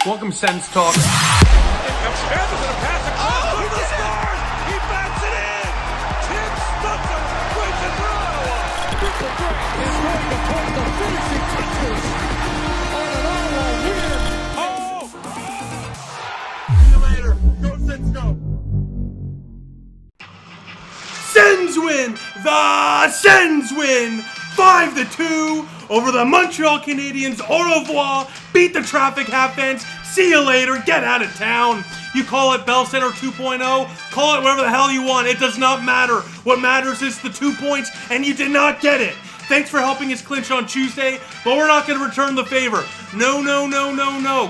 Welcome, Sens Talk. Here comes Sens with a pass across to the stars. He bats it in. Tim Stutzler wins it for Ottawa. Triple Greig is going to put the finishing touches on an Ottawa win. See you later. Go Sens, go. Sens win! The Sens win! 5-2 over the Montreal Canadiens. Au revoir. Beat the traffic, half fans. See you later. Get out of town. You call it Bell Center 2.0. Call it whatever the hell you want. It does not matter. What matters is the 2 points, and you did not get it. Thanks for helping us clinch on Tuesday, but we're not going to return the favor. No.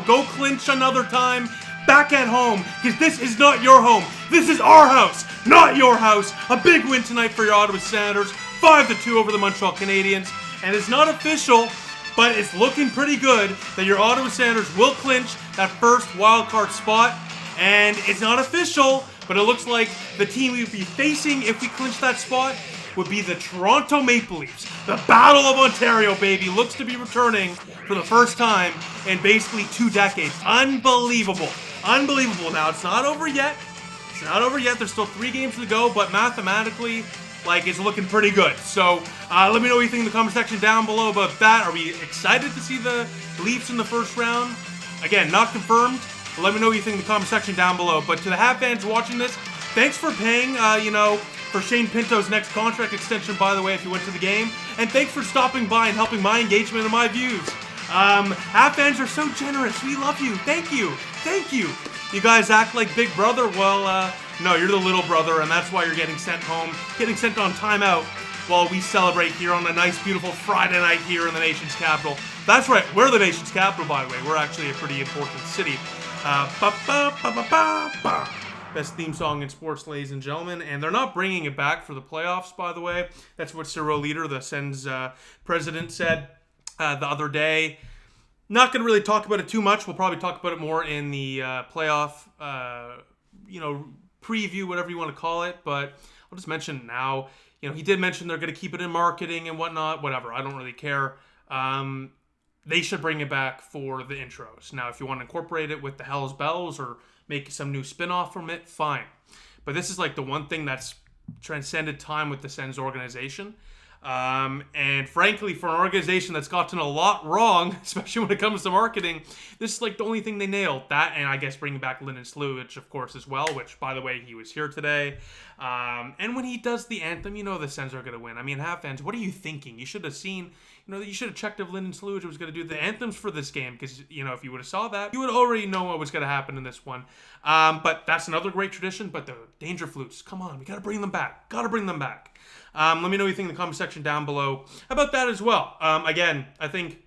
Go clinch another time back at home, because this is not your home. This is our house, not your house. A big win tonight for your Ottawa Senators. 5-2 over the Montreal Canadiens. And it's not official, but it's looking pretty good that your Ottawa Senators will clinch that first wildcard spot. And it's not official, but it looks like the team we would be facing if we clinch that spot would be the Toronto Maple Leafs. The Battle of Ontario, baby, looks to be returning for the first time in basically 2 decades. Unbelievable. Now, it's not over yet. There's still 3 games to go, but mathematically, it's looking pretty good. So, let me know what you think in the comment section down below about that. Are we excited to see the Leafs in the first round? Again, not confirmed, but let me know what you think in the comment section down below. But to the Habs fans watching this, thanks for paying, for Shane Pinto's next contract extension, by the way, if you went to the game. And thanks for stopping by and helping my engagement and my views. Habs fans are so generous. We love you. Thank you. You guys act like big brother. Well, no, you're the little brother, and that's why you're getting sent home, getting sent on timeout while we celebrate here on a nice, beautiful Friday night here in the nation's capital. That's right, we're the nation's capital, by the way. We're actually a pretty important city. Best theme song in sports, ladies and gentlemen. And they're not bringing it back for the playoffs, by the way. That's what Cyril Leader, the Sens president, said the other day. Not going to really talk about it too much. We'll probably talk about it more in the playoff, preview, whatever you want to call it. But I'll just mention it now. He did mention they're going to keep it in marketing and whatnot. Whatever. I don't really care. They should bring it back for the intros. Now, if you want to incorporate it with the Hell's Bells or make some new spin-off from it, fine. But this is the one thing that's transcended time with the Sens organization. And frankly, for an organization that's gotten a lot wrong, especially when it comes to marketing, this is the only thing they nailed. That, and I guess bringing back Lyndon Sluich, of course, as well, which, by the way, he was here today. And when he does the anthem, the Sens are going to win. I mean, Habs fans, what are you thinking? You should have seen, you should have checked if Lyndon Sluich was going to do the anthems for this game, because, if you would have saw that, you would already know what was going to happen in this one. But that's another great tradition, but the Danger Flutes, come on, we got to bring them back. Let me know what you think in the comment section down below about that as well. Again, I think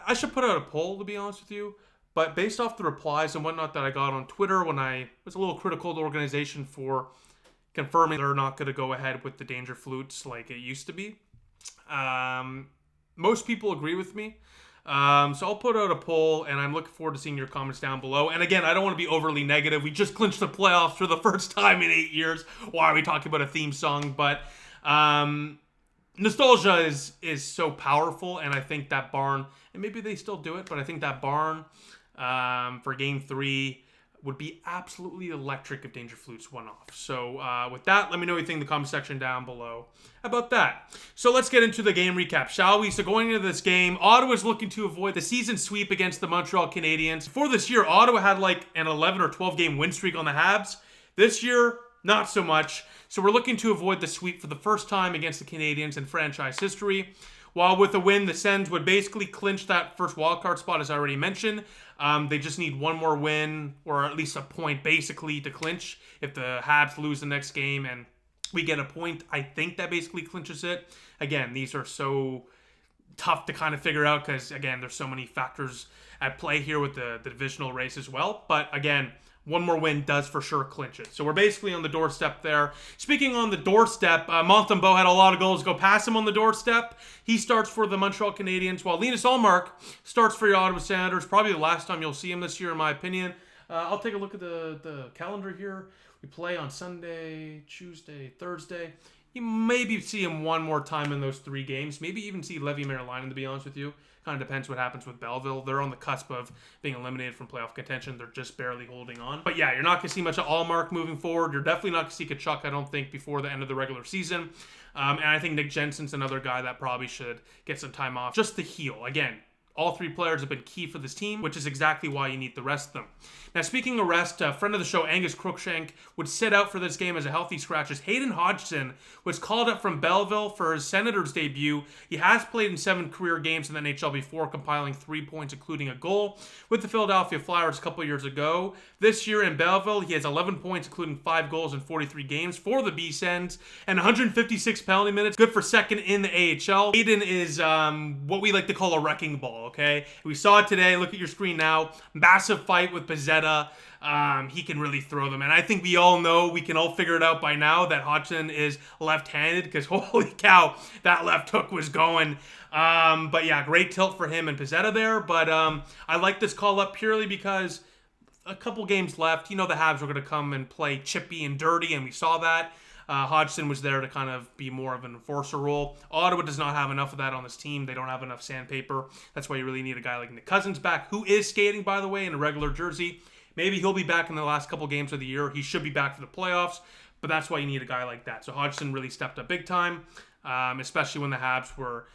I should put out a poll, to be honest with you. But based off the replies and whatnot that I got on Twitter when I was a little critical of the organization for confirming they're not going to go ahead with the Danger Flutes like it used to be, most people agree with me. So I'll put out a poll, and I'm looking forward to seeing your comments down below. And again, I don't want to be overly negative. We just clinched the playoffs for the first time in 8 years. Why are we talking about a theme song? But nostalgia is so powerful, and I think that barn, and maybe they still do it, but I think that barn for Game 3 would be absolutely electric if Danger Flutes went off. So with that, let me know what you think in the comment section down below about that. So let's get into the game recap, shall we? So going into this game, Ottawa's looking to avoid the season sweep against the Montreal Canadiens. Before this year, Ottawa had an 11 or 12 game win streak on the Habs. This year, not so much. So we're looking to avoid the sweep for the first time against the Canadiens in franchise history. While with a win, the Sens would basically clinch that first wildcard spot, as I already mentioned. They just need one more win, or at least a point, basically, to clinch. If the Habs lose the next game and we get a point, I think that basically clinches it. Again, these are so tough to kind of figure out because, again, there's so many factors at play here with the divisional race as well. But, again, one more win does for sure clinch it. So we're basically on the doorstep there. Speaking on the doorstep, Montembeault had a lot of goals go past him on the doorstep. He starts for the Montreal Canadiens, while Linus Ullmark starts for your Ottawa Senators. Probably the last time you'll see him this year, in my opinion. I'll take a look at the calendar here. We play on Sunday, Tuesday, Thursday. You maybe see him one more time in those 3 games. Maybe even see Levi Merlinon, to be honest with you. Kind of depends what happens with Belleville. They're on the cusp of being eliminated from playoff contention. They're just barely holding on. But yeah, you're not going to see much of Allmark moving forward. You're definitely not going to see Kachuk, I don't think, before the end of the regular season. And I think Nick Jensen's another guy that probably should get some time off just to heal. Again, all three players have been key for this team, which is exactly why you need the rest of them. Now, speaking of rest, a friend of the show, Angus Cruikshank, would sit out for this game as a healthy scratch as Hayden Hodgson was called up from Belleville for his Senators debut. He has played in 7 career games in the NHL before, compiling 3 points, including a goal with the Philadelphia Flyers a couple years ago. This year in Belleville, he has 11 points, including 5 goals in 43 games for the B-Sens, and 156 penalty minutes, good for second in the AHL. Hayden is what we like to call a wrecking ball, okay? We saw it today. Look at your screen now. Massive fight with Pizzetta. He can really throw them. And I think we all know, we can all figure it out by now, that Hodgson is left-handed, because holy cow, that left hook was going. But yeah, great tilt for him and Pizzetta there. But I like this call-up purely because a couple games left. You know the Habs were going to come and play chippy and dirty, and we saw that. Hodgson was there to kind of be more of an enforcer role. Ottawa does not have enough of that on this team. They don't have enough sandpaper. That's why you really need a guy like Nick Cousins back, who is skating, by the way, in a regular jersey. Maybe he'll be back in the last couple games of the year. He should be back for the playoffs, but that's why you need a guy like that. So Hodgson really stepped up big time, especially when the Habs were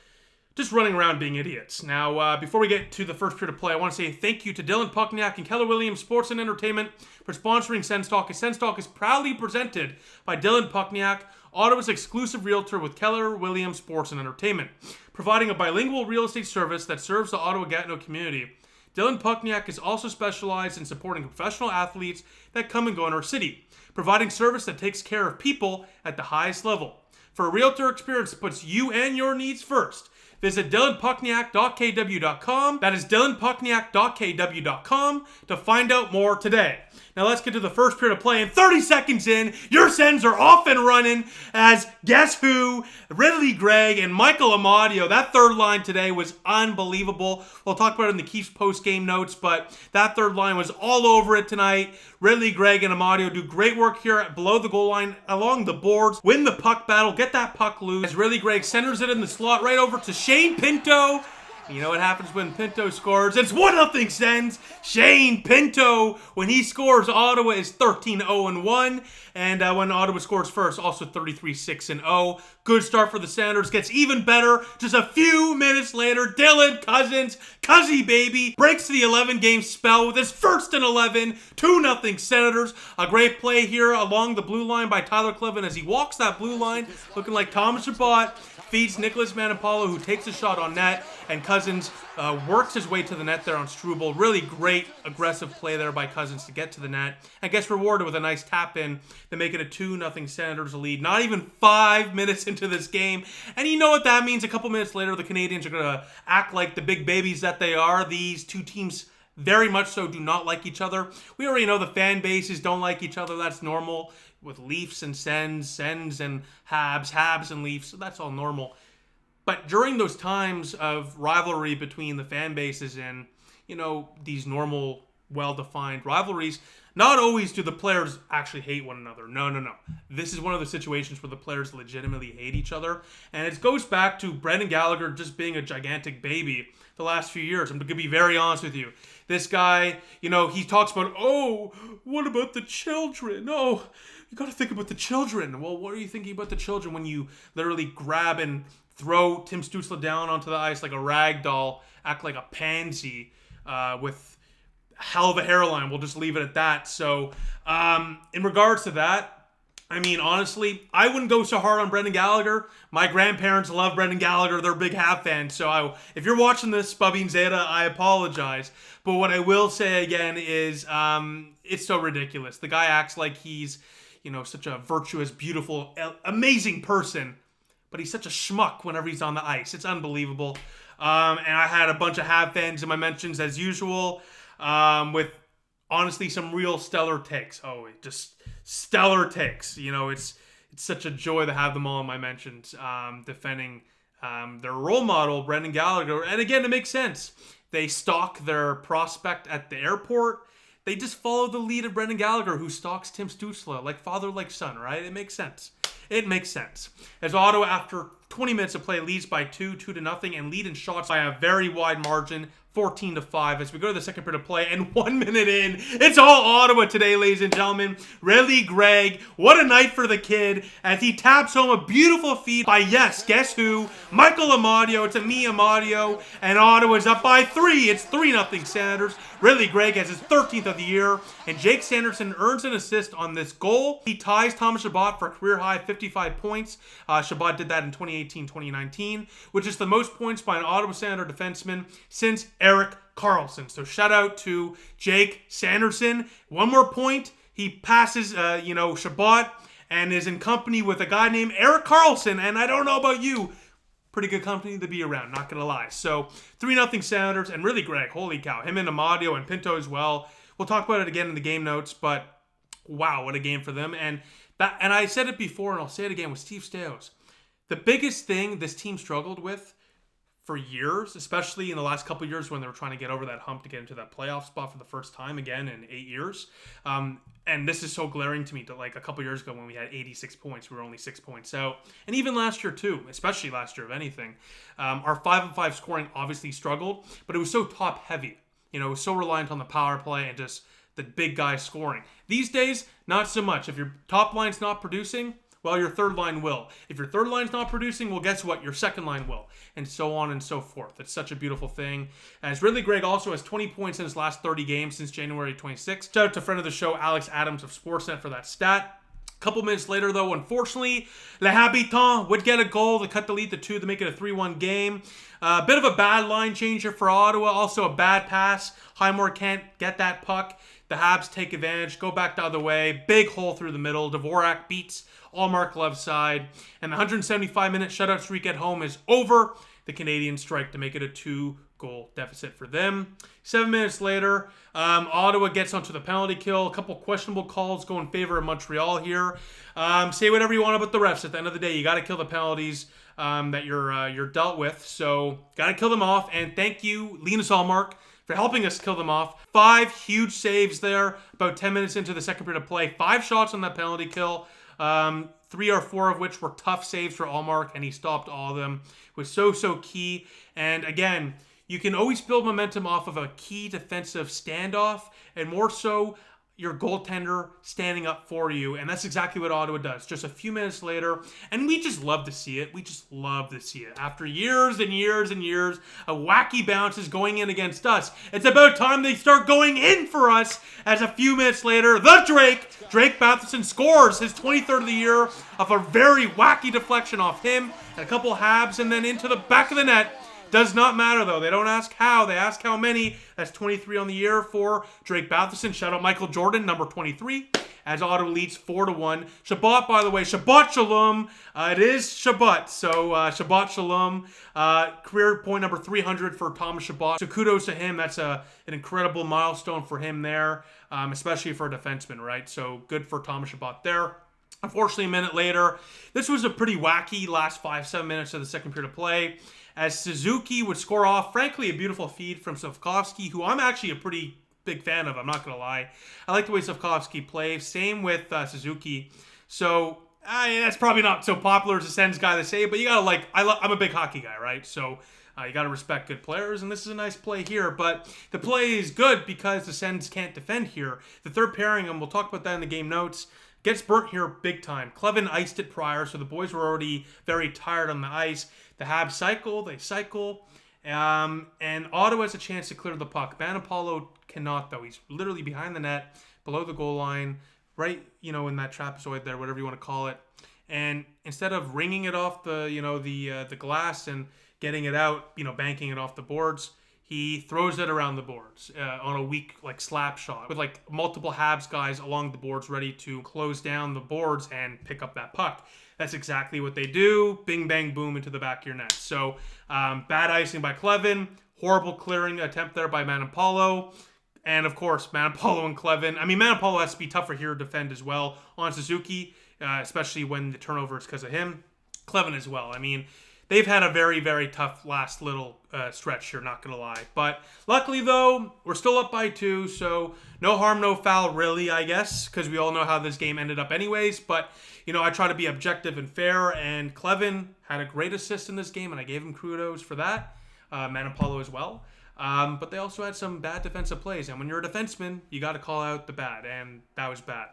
just running around being idiots. Now, before we get to the first period of play, I want to say thank you to Dylan Puckniak and Keller Williams Sports and Entertainment for sponsoring Sens Talk. Sens Talk is proudly presented by Dylan Puckniak, Ottawa's exclusive realtor with Keller Williams Sports and Entertainment, providing a bilingual real estate service that serves the Ottawa-Gatineau community. Dylan Puckniak is also specialized in supporting professional athletes that come and go in our city, providing service that takes care of people at the highest level. For a realtor experience that puts you and your needs first, visit dylanpuckniak.kw.com. That is dylanpuckniak.kw.com to find out more today. Now let's get to the first period of play. And 30 seconds in, your Sens are off and running as guess who? Ridley Greig and Michael Amadio. That third line today was unbelievable. We'll talk about it in the Keeps post-game notes, but that third line was all over it tonight. Ridley, Greig, and Amadio do great work here below the goal line, along the boards, win the puck battle, get that puck loose. As Ridley Greig centers it in the slot right over to Shane Pinto. You know what happens when Pinto scores? It's 1-0 Sens. Shane Pinto, when he scores, Ottawa is 13-0-1. And when Ottawa scores first, also 33-6-0. Good start for the Senators. Gets even better just a few minutes later. Dylan Cousins, Cuzzy baby, breaks the 11-game spell with his first and 11. 2-0 Senators. A great play here along the blue line by Tyler Clevin as he walks that blue line, looking like Thomas Chabot. Feeds Nicholas Manapalo, who takes a shot on net, and Cousins works his way to the net there on Struble. Really great aggressive play there by Cousins to get to the net, and gets rewarded with a nice tap-in to make it a 2-0 Senators lead. Not even 5 minutes into this game, and you know what that means. A couple minutes later, the Canadiens are going to act like the big babies that they are. These two teams very much so do not like each other. We already know the fan bases don't like each other. That's normal. With Leafs and Sens, Sens and Habs, Habs and Leafs, so that's all normal. But during those times of rivalry between the fan bases and, you know, these normal, well-defined rivalries, not always do the players actually hate one another. No. This is one of the situations where the players legitimately hate each other. And it goes back to Brendan Gallagher just being a gigantic baby the last few years. I'm going to be very honest with you. This guy, you know, he talks about, oh, what about the children? Oh, you got to think about the children. Well, what are you thinking about the children when you literally grab and throw Tim Stützle down onto the ice like a rag doll, act like a pansy with hell of a hairline? We'll just leave it at that. So in regards to that, I mean, honestly, I wouldn't go so hard on Brendan Gallagher. My grandparents love Brendan Gallagher. They're big Habs fans. So if you're watching this, Bubby and Zeta, I apologize. But what I will say again is it's so ridiculous. The guy acts like he's, you know, such a virtuous, beautiful, amazing person. But he's such a schmuck whenever he's on the ice. It's unbelievable. And I had a bunch of Habs fans in my mentions as usual with, honestly, some real stellar takes. Oh, just stellar takes. You know, it's such a joy to have them all in my mentions defending their role model, Brendan Gallagher. And again, it makes sense. They stalk their prospect at the airport. They just follow the lead of Brendan Gallagher, who stalks Tim Stützle, like father, like son, right? It makes sense. It makes sense. As Ottawa, after 20 minutes of play, leads by 2-0, and lead in shots by a very wide margin, 14-5. As we go to the second period of play, and 1 minute in, it's all Ottawa today, ladies and gentlemen. Really, Greig, what a night for the kid as he taps home a beautiful feed by, yes, guess who? Michael Amadio. It's a me, Amadio, and Ottawa's up by 3. It's 3-0 Senators. Really, Greig has his 13th of the year, and Jake Sanderson earns an assist on this goal. He ties Thomas Chabot for a career-high 55 points. Chabot did that in 2018-2019, which is the most points by an Ottawa Senator defenseman since Erik Karlsson. So shout out to Jake Sanderson. One more point. He passes, Chabot and is in company with a guy named Erik Karlsson, and I don't know about you, pretty good company to be around, not gonna lie. So 3-0 Senators, and really, Greig, holy cow, him and Amadio and Pinto as well. We'll talk about it again in the game notes, but wow, what a game for them. And I said it before, and I'll say it again with Steve Stais. The biggest thing this team struggled with for years, especially in the last couple of years when they were trying to get over that hump to get into that playoff spot for the first time again in 8 years. And this is so glaring to me that like a couple years ago when we had 86 points, we were only 6 points out. And even last year too, especially last year if anything. Our 5-on-5 scoring obviously struggled, but it was so top heavy. It was so reliant on the power play and just the big guys scoring. These days, not so much. If your top line's not producing, well, your third line will. If your third line's not producing, well, guess what? Your second line will. And so on and so forth. It's such a beautiful thing. As Ridley Greig also has 20 points in his last 30 games since January 26th. Shout out to friend of the show, Alex Adams of Sportsnet for that stat. A couple minutes later, though, unfortunately, Le Habitant would get a goal to cut the lead to 2 to make it a 3-1 game. A bit of a bad line changer for Ottawa. Also a bad pass. Highmore can't get that puck. The Habs take advantage, go back the other way. Big hole through the middle. Dvorak beats Allmark left side. And the 175-minute shutout streak at home is over. The Canadiens strike to make it a 2-goal deficit for them. 7 minutes later, Ottawa gets onto the penalty kill. A couple questionable calls go in favor of Montreal here. Say whatever you want about the refs. At the end of the day, you got to kill the penalties that you're dealt with. So, got to kill them off. And thank you, Linus Allmark, for helping us kill them off. 5 huge saves there, about 10 minutes into the second period of play. 5 shots on that penalty kill, 3 or 4 of which were tough saves for Allmark, and he stopped all of them. It was so key. And again, you can always build momentum off of a key defensive standoff, and more so your goaltender standing up for you. And that's exactly what Ottawa does. Just a few minutes later, and we just love to see it. We just love to see it. After years and years and years of wacky bounces going in against us, it's about time they start going in for us. As a few minutes later, the Drake Batherson scores his 23rd of the year off a very wacky deflection off him and a couple Habs, and then into the back of the net. Does not matter, though. They don't ask how. They ask how many. That's 23 on the year for Drake Batherson. Shout out Michael Jordan, number 23, as Ottawa leads 4-1. Chabot, by the way, Shabbat Shalom. It is Shabbat, so Shabbat Shalom. Career point number 300 for Thomas Chabot. So kudos to him. That's an incredible milestone for him there, especially for a defenseman, right? So good for Thomas Chabot there. Unfortunately, a minute later, this was a pretty wacky last 5-7 minutes of the second period of play, as Suzuki would score off, frankly, a beautiful feed from Slavkovsky, who I'm actually a pretty big fan of, I'm not going to lie. I like the way Slavkovsky plays. Same with Suzuki. So, that's probably not so popular as a Sens guy to say, but you got to like, I'm a big hockey guy, right? So, you got to respect good players, and this is a nice play here. But the play is good because the Sens can't defend here. The third pairing, and we'll talk about that in the game notes, gets burnt here big time. Clevin iced it prior, so the boys were already very tired on the ice. The Habs cycle, and Ottawa has a chance to clear the puck. Manapolo cannot, though. He's literally behind the net, below the goal line, right, in that trapezoid there, whatever you want to call it. And instead of ringing it off the glass and getting it out, banking it off the boards, he throws it around the boards on a weak slap shot with multiple Habs guys along the boards ready to close down the boards and pick up that puck. That's exactly what they do. Bing, bang, boom into the back of your net. So bad icing by Clevin. Horrible clearing attempt there by Manapolo. And of course, Manapolo and Clevin. I mean, Manapolo has to be tougher here to defend as well on Suzuki, especially when the turnover is because of him. Clevin as well. I mean, they've had a very, very tough last little stretch here, not going to lie. But luckily, though, we're still up by 2, so no harm, no foul, really, I guess, because we all know how this game ended up anyways. But, I try to be objective and fair, and Clevin had a great assist in this game, and I gave him kudos for that. Manapolo as well. But they also had some bad defensive plays, and when you're a defenseman, you got to call out the bad, and that was bad.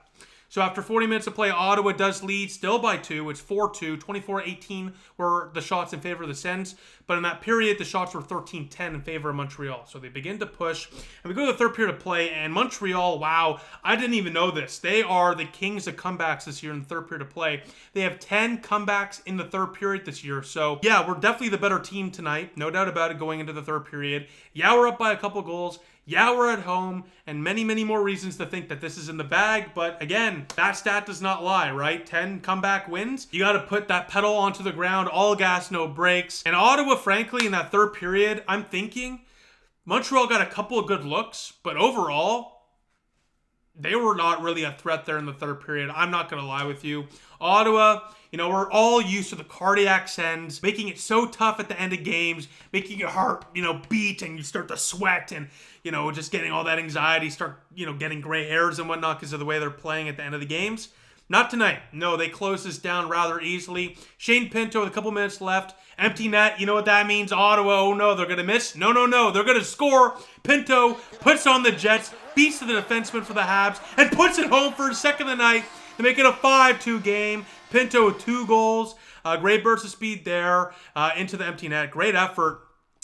So after 40 minutes of play, Ottawa does lead still by 2. It's 4-2. 24-18 were the shots in favor of the Sens. But in that period, the shots were 13-10 in favor of Montreal. So they begin to push. And we go to the third period of play. And Montreal, wow, I didn't even know this. They are the kings of comebacks this year in the third period of play. They have 10 comebacks in the third period this year. So, yeah, we're definitely the better team tonight. No doubt about it going into the third period. Yeah, we're up by a couple goals. Yeah, we're at home, and many, many more reasons to think that this is in the bag. But again, that stat does not lie, right? 10 comeback wins. You got to put that pedal onto the ground, all gas, no brakes. And Ottawa, frankly, in that third period, I'm thinking Montreal got a couple of good looks, but overall, they were not really a threat there in the third period. I'm not going to lie with you. Ottawa, we're all used to the cardiac Sens, making it so tough at the end of games, making your heart, beat, and you start to sweat, and, just getting all that anxiety, start, getting gray hairs and whatnot because of the way they're playing at the end of the games. Not tonight. No, they close this down rather easily. Shane Pinto with a couple minutes left. Empty net. You know what that means? Ottawa, oh no, they're going to miss. No. They're going to score. Pinto puts on the Jets, beats the defenseman for the Habs, and puts it home for a second of the night to make it a 5-2 game. Pinto with 2 goals. Great burst of speed there into the empty net. Great effort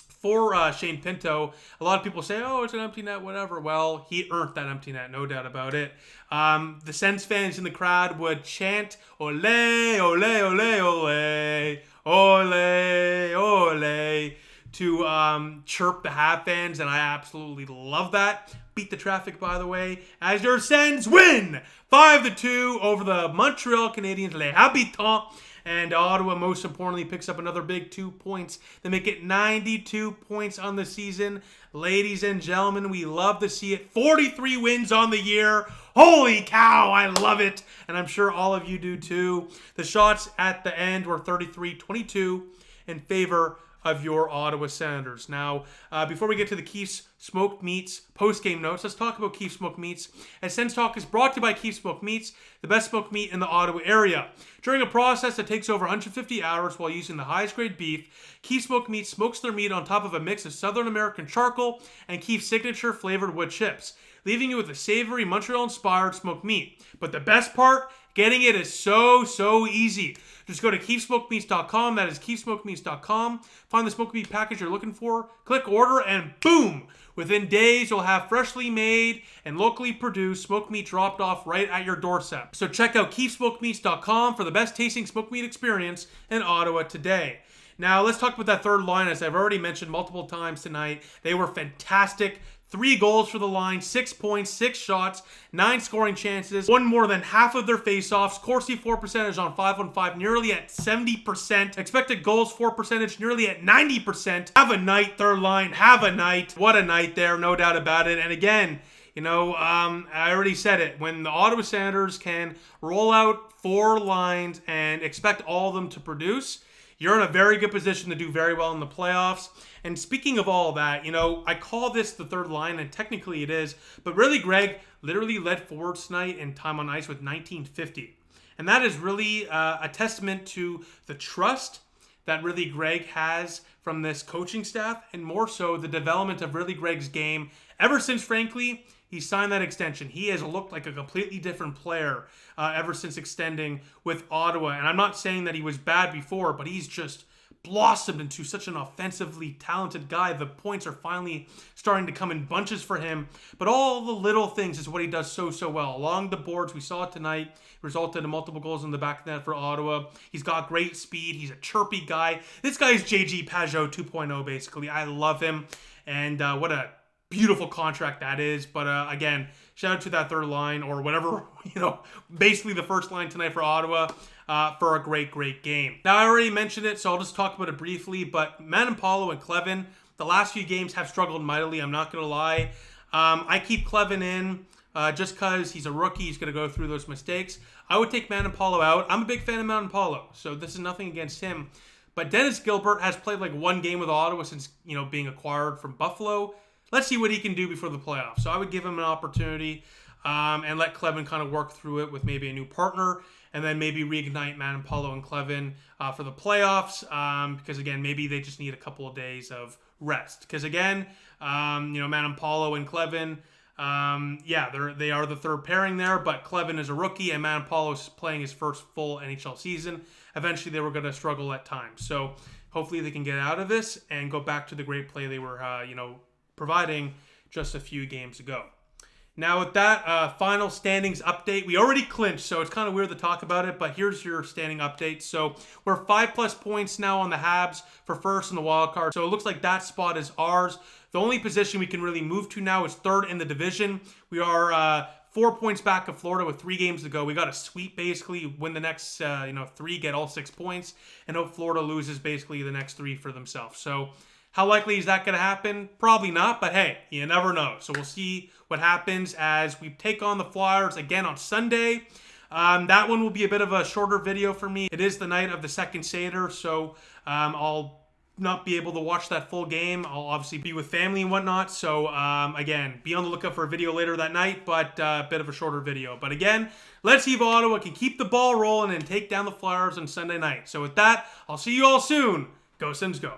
for Shane Pinto. A lot of people say, oh, it's an empty net, whatever. Well, he earned that empty net, no doubt about it. The Sens fans in the crowd would chant, ole, ole, ole, ole, ole, ole, to chirp the Habs fans, and I absolutely love that. Beat the traffic, by the way, as your Sens win 5-2 over the Montreal Canadiens, les habitants. And Ottawa, most importantly, picks up another big 2 points. They make it 92 points on the season. Ladies and gentlemen, we love to see it. 43 wins on the year. Holy cow, I love it. And I'm sure all of you do too. The shots at the end were 33-22 in favor of your Ottawa Senators. Now, before we get to the Keefs Smoked Meats post-game notes, let's talk about Keefs Smoked Meats. And Sens Talk is brought to you by Keefs Smoked Meats, the best smoked meat in the Ottawa area. During a process that takes over 150 hours while using the highest grade beef, Keefs Smoked Meats smokes their meat on top of a mix of Southern American charcoal and Keef's signature flavored wood chips, leaving you with a savory Montreal-inspired smoked meat. But the best part, getting it is so easy. Just go to keefsmokedmeats.com. That is keefsmokedmeats.com. Find the smoked meat package you're looking for. Click order and boom! Within days, you'll have freshly made and locally produced smoked meat dropped off right at your doorstep. So check out keefsmokedmeats.com for the best tasting smoked meat experience in Ottawa today. Now, let's talk about that third line. As I've already mentioned multiple times tonight, they were fantastic. 3 goals for the line, 6 points, 6 shots, 9 scoring chances, won more than half of their faceoffs, Corsi 4 percentage on 5-on-5 nearly at 70%, expected goals 4 percentage nearly at 90%. Have a night, third line, have a night. What a night there, no doubt about it. And again, I already said it. When the Ottawa Senators can roll out 4 lines and expect all of them to produce, you're in a very good position to do very well in the playoffs. And speaking of all that, I call this the third line, and technically it is, but really Greg literally led forwards tonight in time on ice with 1950. And that is really a testament to the trust that really Greg has from this coaching staff, and more so the development of really Greg's game ever since, frankly, he signed that extension. He has looked like a completely different player ever since extending with Ottawa. And I'm not saying that he was bad before, but he's just blossomed into such an offensively talented guy. The points are finally starting to come in bunches for him. But all the little things is what he does so well. Along the boards, we saw it tonight, resulted in multiple goals in the back of the net for Ottawa. He's got great speed. He's a chirpy guy. This guy's JG Pajot 2.0, basically. I love him. And what a beautiful contract that is. But again, shout out to that third line, or whatever, basically the first line tonight for Ottawa, for a great game. Now, I already mentioned it, so I'll just talk about it briefly, but Manapolo and Clevin, the last few games have struggled mightily, I'm not going to lie. I keep Clevin in just because he's a rookie, he's going to go through those mistakes. I would take Manapolo out. I'm a big fan of Manapolo, so this is nothing against him. But Dennis Gilbert has played like one game with Ottawa since, being acquired from Buffalo. Let's see what he can do before the playoffs. So I would give him an opportunity and let Clevin kind of work through it with maybe a new partner, and then maybe reignite Manapolo and Clevin for the playoffs. Because again, maybe they just need a couple of days of rest. Because again, Manapolo and Clevin, they are the third pairing there, but Clevin is a rookie and Manapolo is playing his first full NHL season. Eventually, they were going to struggle at times. So hopefully they can get out of this and go back to the great play they were, providing just a few games ago. Now with that final standings update, we already clinched, so it's kind of weird to talk about it, but here's your standing update. So we're 5+ points now on the Habs for first in the wild card. So it looks like that spot is ours. The only position we can really move to now is third in the division. We are 4 points back of Florida with 3 games to go. We got to sweep, basically, win the next 3, get all 6 points, and hope Florida loses basically the next 3 for themselves. So how likely is that going to happen? Probably not, but hey, you never know. So we'll see what happens as we take on the Flyers again on Sunday. That one will be a bit of a shorter video for me. It is the night of the second Seder, so I'll not be able to watch that full game. I'll obviously be with family and whatnot. So again, be on the lookout for a video later that night, but a bit of a shorter video. But again, let's see if Ottawa can keep the ball rolling and take down the Flyers on Sunday night. So with that, I'll see you all soon. Go Sens, go.